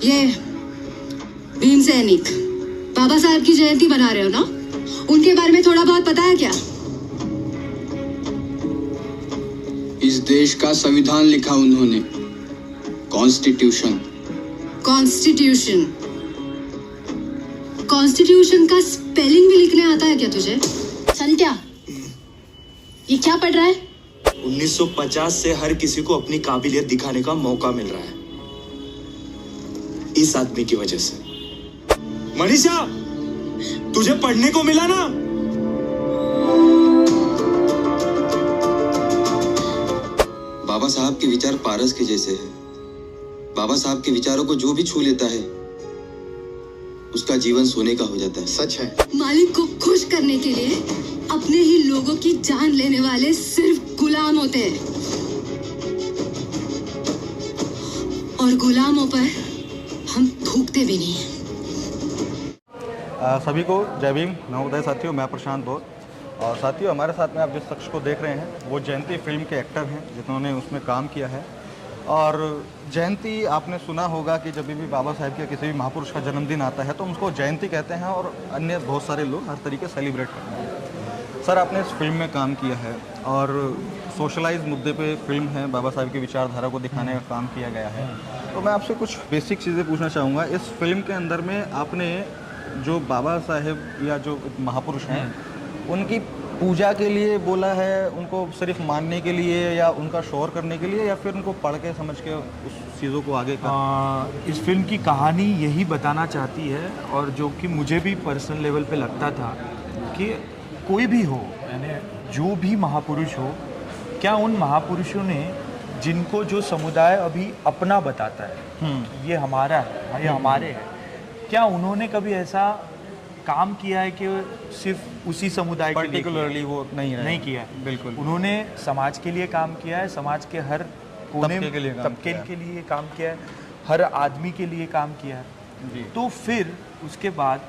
ये भीम सैनिक बाबा साहब की जयंती बना रहे हो ना, उनके बारे में थोड़ा बहुत पता है क्या? इस देश का संविधान लिखा उन्होंने, कॉन्स्टिट्यूशन। कॉन्स्टिट्यूशन? कॉन्स्टिट्यूशन का स्पेलिंग भी लिखने आता है क्या तुझे? संत्या, ये क्या पढ़ रहा है? 1950 से हर किसी को अपनी काबिलियत दिखाने का मौका मिल रहा है, इस आदमी की वजह से। मनीषा, तुझे पढ़ने को मिला ना? बाबा साहब के विचार पारस के जैसे हैं। बाबा साहब के विचारों को जो भी छू लेता है उसका जीवन सोने का हो जाता है। सच है। मालिक को खुश करने के लिए अपने ही लोगों की जान लेने वाले सिर्फ गुलाम होते हैं, और गुलामों पर हम थूकते भी नहीं। सभी को जय भीम, नवोदय साथियों। मैं प्रशांत बोध। और साथियों, हमारे साथ में आप जिस शख्स को देख रहे हैं वो जयंती फिल्म के एक्टर हैं जिन्होंने उसमें काम किया है। और जयंती आपने सुना होगा कि जब भी बाबा साहब के किसी भी महापुरुष का जन्मदिन आता है तो उसको जयंती कहते हैं, और अन्य बहुत सारे लोग हर तरीके सेलिब्रेट करते हैं। सर, आपने इस फिल्म में काम किया है और सोशलाइज मुद्दे पे फिल्म है, बाबा साहब की विचारधारा को दिखाने का काम किया गया है। तो मैं आपसे कुछ बेसिक चीज़ें पूछना चाहूँगा। इस फिल्म के अंदर में आपने जो बाबा साहेब या जो महापुरुष हैं उनकी पूजा के लिए बोला है, उनको सिर्फ मानने के लिए या उनका शोर करने के लिए, या फिर उनको पढ़ के समझ के उस चीज़ों को आगे इस फिल्म की कहानी यही बताना चाहती है, और जो कि मुझे भी पर्सनल लेवल पे लगता था कि कोई भी हो, यानी जो भी महापुरुष हो, क्या उन महापुरुषों ने जिनको जो समुदाय अभी अपना बताता है, ये हमारा है, ये हमारे है, क्या उन्होंने कभी ऐसा काम किया है कि सिर्फ उसी समुदाय के लिए पर्टिकुलरली वो नहीं किया है? बिल्कुल। उन्होंने समाज के लिए काम किया है, समाज के हर कोने तबके के लिए काम किया है, हर आदमी के लिए काम किया है जी। तो फिर उसके बाद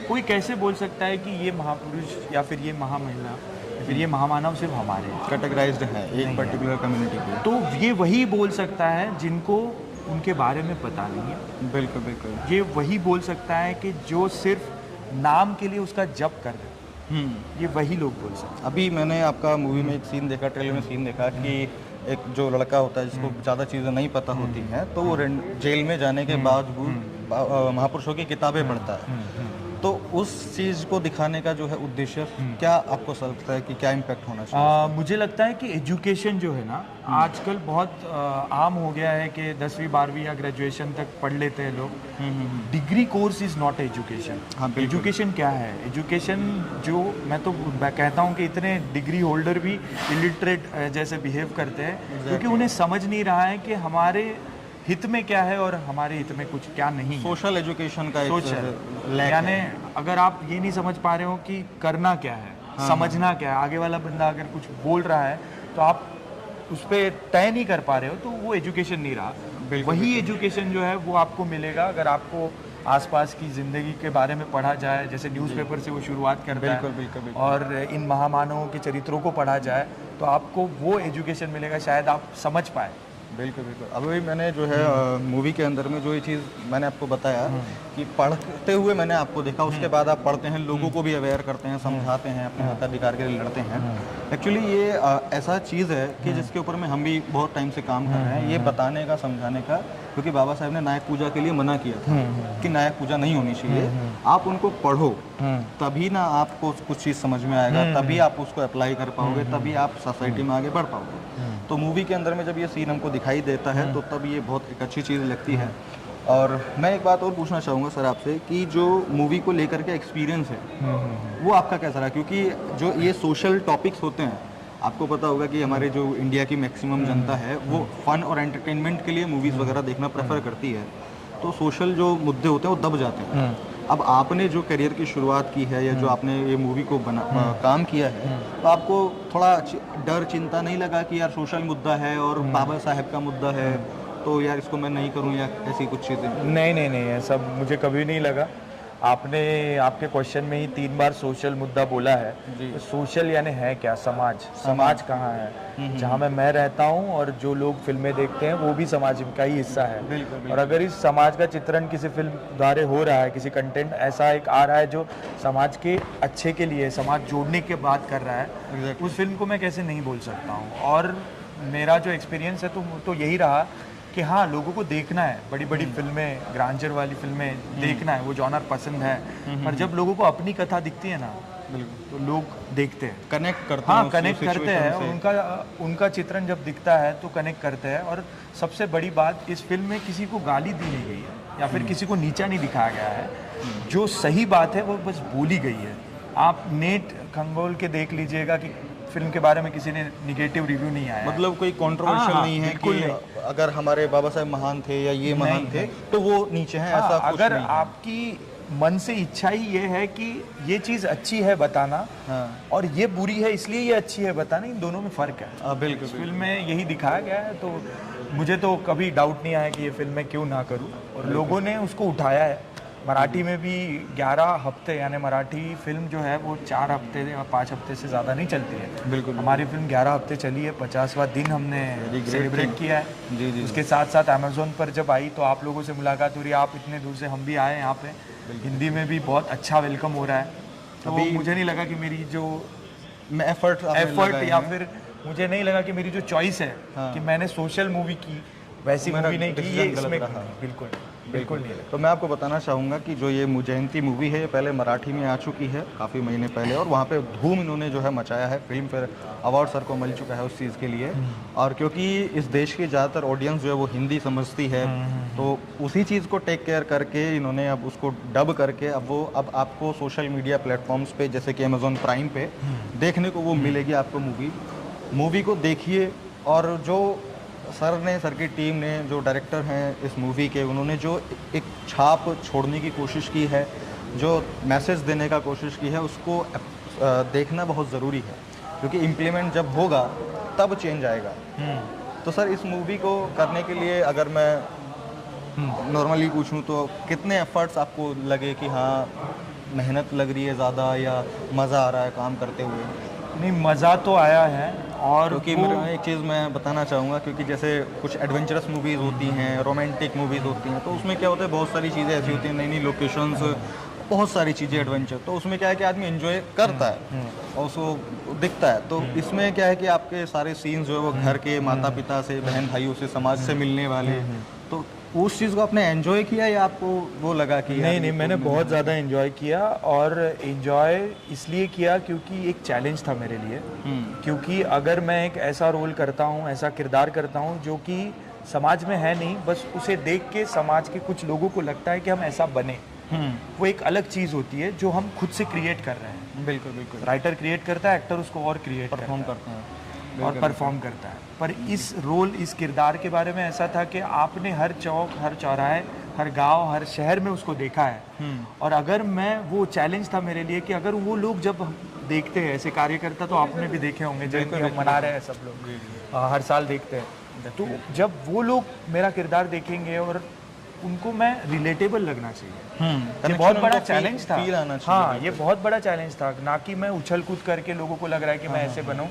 कोई कैसे बोल सकता है कि ये महापुरुष या फिर ये महामहिला या फिर ये महामानव सिर्फ हमारे कैटेगराइज्ड है एक पर्टिकुलर कम्युनिटी के? तो ये वही बोल सकता है जिनको उनके बारे में पता नहीं है। बिल्कुल बिल्कुल। ये वही बोल सकता है कि जो सिर्फ नाम के लिए उसका जप कर रहे हैं, ये वही लोग बोल सकते हैं। अभी मैंने आपका मूवी में एक सीन देखा, ट्रेलर में सीन देखा कि एक जो लड़का होता है जिसको ज़्यादा चीज़ें नहीं पता होती हैं, तो वो जेल में जाने के बाद महापुरुषों की किताबें पढ़ता है। तो उस चीज़ को दिखाने का जो है उद्देश्य, क्या आपको लगता है कि क्या इम्पैक्ट होना चाहिए? मुझे लगता है कि एजुकेशन जो है ना, आजकल बहुत आम हो गया है कि 10वीं 12वीं या ग्रेजुएशन तक पढ़ लेते हैं लोग। Degree course is not education. हाँ, एजुकेशन क्या है? एजुकेशन जो मैं तो कहता हूँ कि इतने डिग्री होल्डर भी इलिटरेट जैसे बिहेव करते हैं, क्योंकि उन्हें समझ नहीं रहा है कि हमारे हित में क्या है और हमारे हित में कुछ क्या नहीं। सोशल एजुकेशन का सोच है, यानी अगर आप ये नहीं समझ पा रहे हो कि करना क्या है, समझना क्या है, आगे वाला बंदा अगर कुछ बोल रहा है तो आप उस पर तय नहीं कर पा रहे हो, तो वो एजुकेशन नहीं रहा। वही एजुकेशन जो है वो आपको मिलेगा अगर आपको आसपास की ज़िंदगी के बारे में पढ़ा जाए, जैसे न्यूज़पेपर से वो शुरुआत करता है। बिल्कुल। और इन महामानवों के चरित्रों को पढ़ा जाए तो आपको वो एजुकेशन मिलेगा, शायद आप समझ पाए। बिल्कुल। अभी मैंने जो है मूवी के अंदर में जो ये चीज़ मैंने आपको बताया कि पढ़ते हुए मैंने आपको देखा, उसके बाद आप पढ़ते हैं, लोगों को भी अवेयर करते हैं, समझाते हैं, अपने मताधिकार के लिए लड़ते हैं। एक्चुअली ये ऐसा चीज़ है कि जिसके ऊपर में हम भी बहुत टाइम से काम कर रहे हैं, ये बताने का, समझाने का, क्योंकि बाबा साहब ने नायक पूजा के लिए मना किया था कि नायक पूजा नहीं होनी चाहिए। आप उनको पढ़ो, तभी ना आपको कुछ चीज़ समझ में आएगा, तभी आप उसको अप्लाई कर पाओगे, तभी आप सोसाइटी में आगे बढ़ पाओगे। तो मूवी के अंदर में जब ये सीन हमको दिखाई देता है तो तब ये बहुत एक अच्छी चीज़ लगती है। और मैं एक बात और पूछना चाहूँगा सर आपसे कि जो मूवी को लेकर के एक्सपीरियंस है वो आपका कैसा रहा? क्योंकि जो ये सोशल टॉपिक्स होते हैं, आपको पता होगा कि हमारे जो इंडिया की मैक्सिमम जनता है वो फन और एंटरटेनमेंट के लिए मूवीज़ वगैरह देखना प्रेफर करती है, तो सोशल जो मुद्दे होते हैं वो दब जाते हैं। अब आपने जो करियर की शुरुआत की है या जो आपने ये मूवी को काम किया है, तो आपको थोड़ा डर, चिंता नहीं लगा कि यार सोशल मुद्दा है और बाबा साहब का मुद्दा है, तो यार इसको मैं नहीं करूं या ऐसी कुछ चीज़ें? नहीं, ये सब मुझे कभी नहीं लगा। आपने आपके क्वेश्चन में ही 3 बार सोशल मुद्दा बोला है। तो सोशल यानी है क्या? समाज कहाँ है? जहाँ मैं रहता हूँ और जो लोग फिल्में देखते हैं वो भी समाज का ही हिस्सा है। और अगर इस समाज का चित्रण किसी फिल्म द्वारा हो रहा है, किसी कंटेंट ऐसा एक आ रहा है जो समाज के अच्छे के लिए, समाज जोड़ने की बात कर रहा है, उस फिल्म को मैं कैसे नहीं बोल सकता हूँ। और मेरा जो एक्सपीरियंस है तो यही रहा कि हाँ, लोगों को देखना है, बड़ी बड़ी फिल्में, ग्रांजर वाली फिल्में देखना है, वो जॉनर पसंद है। पर जब लोगों को अपनी कथा दिखती है ना, तो लोग देखते हैं, कनेक्ट करते हैं। हाँ, कनेक्ट करते हैं। उनका चित्रण जब दिखता है तो कनेक्ट करते हैं। और सबसे बड़ी बात, इस फिल्म में किसी को गाली दी नहीं गई है या फिर किसी को नीचा नहीं दिखाया गया है। जो सही बात है वो बस बोली गई है। आप नेट खंगोल के देख लीजिएगा कि फिल्म के बारे में किसी ने निगेटिव रिव्यू नहीं आया। मतलब कोई कंट्रोवर्शियल हाँ, नहीं है बिल्कुल कि नहीं। अगर हमारे बाबा साहब महान थे या ये महान थे तो वो नीचे हैं, ऐसा कुछ अगर नहीं है। आपकी मन से इच्छा ही ये है कि ये चीज़ अच्छी है बताना, और ये बुरी है इसलिए ये अच्छी है बताना, इन दोनों में फ़र्क है। बिल्कुल इस फिल्म में यही दिखाया गया है। तो मुझे तो कभी डाउट नहीं आया कि ये फिल्म मैं क्यों ना करूं, और लोगों ने उसको उठाया है। मराठी में भी 11 हफ्ते, यानी मराठी फिल्म जो है वो 4 हफ्ते या 5 हफ्ते से ज़्यादा नहीं चलती है। बिल्कुल। हमारी फिल्म 11 हफ्ते चली है, 50वां दिन हमने सेलिब्रेट किया है। जी। उसके साथ साथ अमेज़ोन पर जब आई तो आप लोगों से मुलाकात हो रही, आप इतने दूर से, हम भी आए यहाँ पे। हिंदी में भी बहुत अच्छा वेलकम हो रहा है। तो मुझे नहीं लगा कि मेरी जो एफर्ट या फिर मुझे नहीं लगा कि मेरी जो चॉइस है कि मैंने सोशल मूवी की, वैसी मूवी नहीं की, ये इसमें बिल्कुल नहीं। तो मैं आपको बताना चाहूँगा कि जो ये मुजयंती मूवी है, ये पहले मराठी में आ चुकी है काफ़ी महीने पहले, और वहाँ पे धूम इन्होंने जो है मचाया है। फिल्म फेयर अवार्ड सर को मिल चुका है उस चीज़ के लिए। और क्योंकि इस देश की ज़्यादातर ऑडियंस जो है वो हिंदी समझती है, तो उसी चीज़ को टेक केयर करके इन्होंने अब उसको डब करके अब आपको सोशल मीडिया प्लेटफॉर्म्स पे, जैसे कि अमेज़ॉन प्राइम पे देखने को वो मिलेगी आपको मूवी को देखिए। और जो सर की टीम ने, जो डायरेक्टर हैं इस मूवी के, उन्होंने जो एक छाप छोड़ने की कोशिश की है, जो मैसेज देने का कोशिश की है, उसको देखना बहुत ज़रूरी है। क्योंकि इम्प्लीमेंट जब होगा तब चेंज आएगा। तो सर, इस मूवी को करने के लिए अगर मैं नॉर्मली पूछूं तो कितने एफर्ट्स आपको लगे कि हाँ मेहनत लग रही है ज़्यादा, या मज़ा आ रहा है काम करते हुए? नहीं, मज़ा तो आया है। और क्योंकि एक चीज़ मैं बताना चाहूँगा, क्योंकि जैसे कुछ एडवेंचरस मूवीज़ होती हैं, रोमांटिक मूवीज़ होती हैं, तो उसमें क्या होता है, बहुत सारी चीज़ें ऐसी होती हैं, नई नई लोकेशंस, बहुत सारी चीज़ें एडवेंचर, तो उसमें क्या है कि आदमी एंजॉय करता है और उसको दिखता है। तो इसमें क्या है कि आपके सारे सीन्स जो है वो घर के, माता पिता से, बहन भाइयों से, समाज से मिलने वाले, तो उस चीज़ को आपने एंजॉय किया या आपको वो लगा कि नहीं, मैंने बहुत ज़्यादा एंजॉय किया। और एंजॉय इसलिए किया क्योंकि एक चैलेंज था मेरे लिए। क्योंकि अगर मैं एक ऐसा रोल करता हूँ, ऐसा किरदार करता हूँ जो कि समाज में है नहीं, बस उसे देख के समाज के कुछ लोगों को लगता है कि हम ऐसा बने, वो एक अलग चीज़ होती है जो हम खुद से क्रिएट कर रहे हैं। बिल्कुल। राइटर क्रिएट करता है, एक्टर उसको और क्रिएट परफॉर्म करते हैं और परफॉर्म करता है। पर इस रोल, इस किरदार के बारे में ऐसा था कि आपने हर चौक, हर चौराहे, हर गांव, हर शहर में उसको देखा है। और अगर मैं, वो चैलेंज था मेरे लिए कि अगर वो लोग जब देखते हैं ऐसे कार्यकर्ता, तो आपने भी देखे होंगे जब हम मना रहे हैं, सब लोग हर साल देखते हैं, तो जब वो लोग मेरा किरदार देखेंगे और उनको मैं रिलेटेबल लगना चाहिए। ये बहुत बड़ा चैलेंज था। हाँ, ये बहुत बड़ा चैलेंज था, ना कि मैं उछल कूद करके लोगों को लग रहा है कि मैं ऐसे बनूं।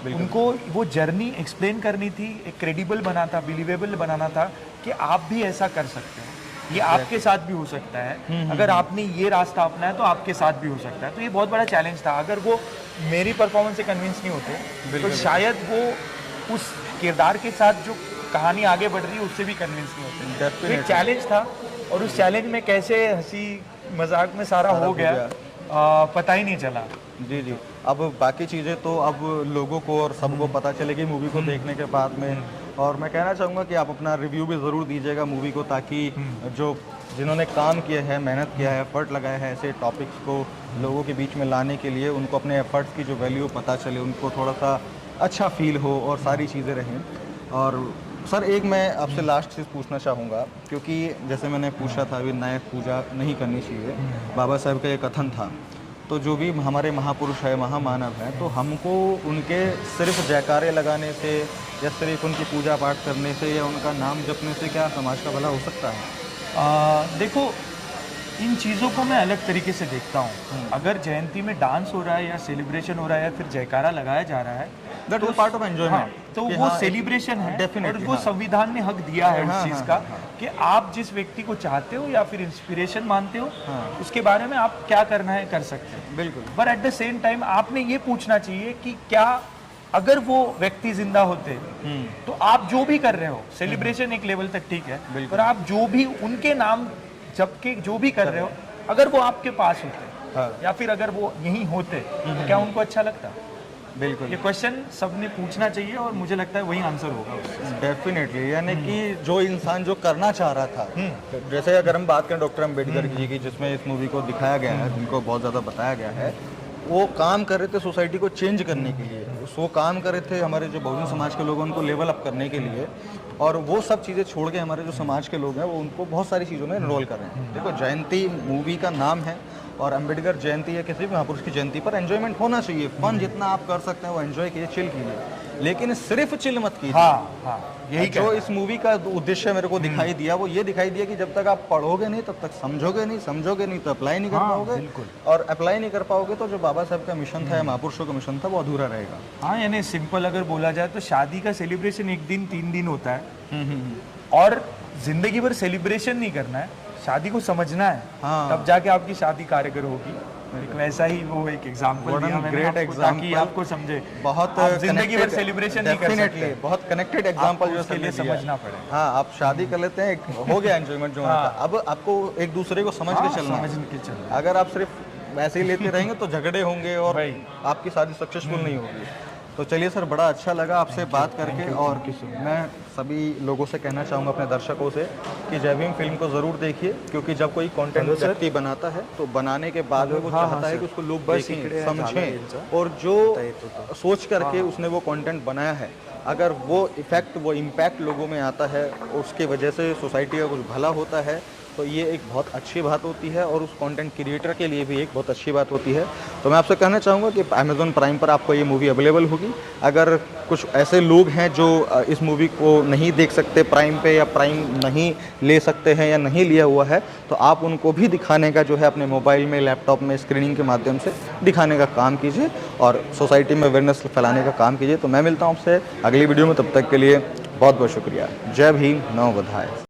उनको वो जर्नी एक्सप्लेन करनी थी, एक क्रेडिबल बना था, बिलीवेबल बनाना था कि आप भी ऐसा कर सकते हैं, ये आपके साथ भी हो सकता है। अगर आपने ये रास्ता अपनाया तो आपके साथ भी हो सकता है। तो ये बहुत बड़ा चैलेंज था। अगर वो मेरी परफॉर्मेंस से कन्विंस नहीं होते तो शायद वो उस किरदार के साथ जो कहानी आगे बढ़ रही है उससे भी कन्विंस नहीं होते। तो एक चैलेंज था, और उस चैलेंज में कैसे हंसी मजाक में सारा हो गया पता ही नहीं चला। जी। अब बाकी चीज़ें तो अब लोगों को और सबको पता चलेगी मूवी को देखने के बाद में। और मैं कहना चाहूँगा कि आप अपना रिव्यू भी ज़रूर दीजिएगा मूवी को, ताकि जिन्होंने काम किया है, मेहनत किया है, एफर्ट लगाया है ऐसे टॉपिक्स को लोगों के बीच में लाने के लिए, उनको अपने एफर्ट्स की जो वैल्यू पता चले, उनको थोड़ा सा अच्छा फील हो और सारी चीज़ें रहें। और सर, एक मैं आपसे लास्ट चीज़ पूछना चाहूँगा, क्योंकि जैसे मैंने पूछा था अभी, नए पूजा नहीं करनी चाहिए, बाबा साहब का ये कथन था। तो जो भी हमारे महापुरुष है, महामानव हैं, तो हमको उनके सिर्फ जयकारे लगाने से या सिर्फ उनकी पूजा पाठ करने से या उनका नाम जपने से क्या समाज का भला हो सकता है? देखो, इन चीज़ों को मैं अलग तरीके से देखता हूँ। अगर जयंती में डांस हो रहा है या सेलिब्रेशन हो रहा है या फिर जयकारा लगाया जा रहा है, that is part of enjoyment. तो वो सेलिब्रेशन है, और वो संविधान ने हक दिया है उस चीज़ का कि आप जिस व्यक्ति को चाहते हो या फिर इंस्पिरेशन मानते हो, उसके बारे में आप क्या करना है कर सकते हो। बिल्कुल। पर एट द सेम टाइम आपने ये पूछना चाहिए कि क्या अगर वो व्यक्ति जिंदा होते तो आप जो भी कर रहे हो, सेलिब्रेशन एक लेवल तक ठीक है, पर आप जो भी उनके नाम जबकि जो भी कर रहे हो, अगर वो आपके पास होते या फिर अगर वो यहीं होते, क्या उनको अच्छा लगता? बिल्कुल, ये क्वेश्चन सबने पूछना चाहिए और मुझे लगता है वही आंसर होगा उसका। डेफिनेटली। यानी कि जो इंसान जो करना चाह रहा था, जैसे अगर हम बात करें डॉक्टर अम्बेडकर जी की, जिसमें इस मूवी को दिखाया गया है, जिनको बहुत ज़्यादा बताया गया है, वो काम कर रहे थे सोसाइटी को चेंज करने के लिए। वो काम कर रहे थे हमारे जो बहुजन समाज के लोग हैं उनको लेवल अप करने के लिए, और वो सब चीज़ें छोड़ के हमारे जो समाज के लोग हैं वो उनको बहुत सारी चीज़ों में इनरोल कर रहे हैं। देखो, जयंती मूवी का नाम है और अम्बेडकर जयंती या किसी भी महापुरुष की जयंती पर एंजॉयमेंट होना चाहिए। फन जितना आप कर सकते हैं वो एंजॉय कीजिए, चिल कीजिए, लेकिन सिर्फ चिल मत कीजिए। यही जो इस मूवी का उद्देश्य मेरे को दिखाई दिया, वो ये दिखाई दिया कि जब तक आप पढ़ोगे नहीं तब तक समझोगे नहीं तो अप्लाई नहीं कर पाओगे, और अप्लाई नहीं कर पाओगे तो जो बाबा साहब का मिशन था या महापुरुषों का मिशन था वो अधूरा रहेगा। हाँ, यानी सिंपल अगर बोला जाए तो शादी का सेलिब्रेशन 1 दिन 3 दिन होता है, और जिंदगी भर सेलिब्रेशन नहीं करना है, शादी को समझना है, तब जाके आपकी शादी कारगर होगी। एक वैसा ही वो एक एग्जांपल दिया मैंने ग्रेट आपको, ताकि आपको समझे। बहुत आप जिंदगी भर सेलिब्रेशन नहीं कर सकते, बहुत कनेक्टेड एग्जांपल जो उसके लिए समझना पड़े। हाँ, आप शादी कर लेते हैं, हो गया एंजॉयमेंट जो होता है। अब आपको एक दूसरे को समझ के चलना है। अगर आप सिर्फ वैसे ही लेते रहेंगे तो झगड़े होंगे और आपकी शादी सक्सेसफुल नहीं होगी। तो चलिए सर, बड़ा अच्छा लगा आपसे बात करके, और मैं सभी लोगों से कहना चाहूँगा, अपने दर्शकों से, कि जय भीम फिल्म को ज़रूर देखिए, क्योंकि जब कोई कंटेंट व्यक्ति बनाता है तो बनाने के बाद में वो चाहता है कि उसको लोग देखें, समझें, और जो सोच करके उसने वो कंटेंट बनाया है, अगर वो इफेक्ट, वो इम्पैक्ट लोगों में आता है, उसके वजह से सोसाइटी का कुछ भला होता है, तो ये एक बहुत अच्छी बात होती है, और उस कंटेंट क्रिएटर के लिए भी एक बहुत अच्छी बात होती है। तो मैं आपसे कहना चाहूँगा कि अमेज़ॉन प्राइम पर आपको ये मूवी अवेलेबल होगी। अगर कुछ ऐसे लोग हैं जो इस मूवी को नहीं देख सकते प्राइम पे, या प्राइम नहीं ले सकते हैं या नहीं लिया हुआ है, तो आप उनको भी दिखाने का जो है अपने मोबाइल में, लैपटॉप में स्क्रीनिंग के माध्यम से दिखाने का काम कीजिए, और सोसाइटी में अवेयरनेस फैलाने का काम कीजिए। तो मैं मिलता हूँ आपसे अगली वीडियो में, तब तक के लिए बहुत बहुत शुक्रिया। जय भीम, नमो बुद्धाय।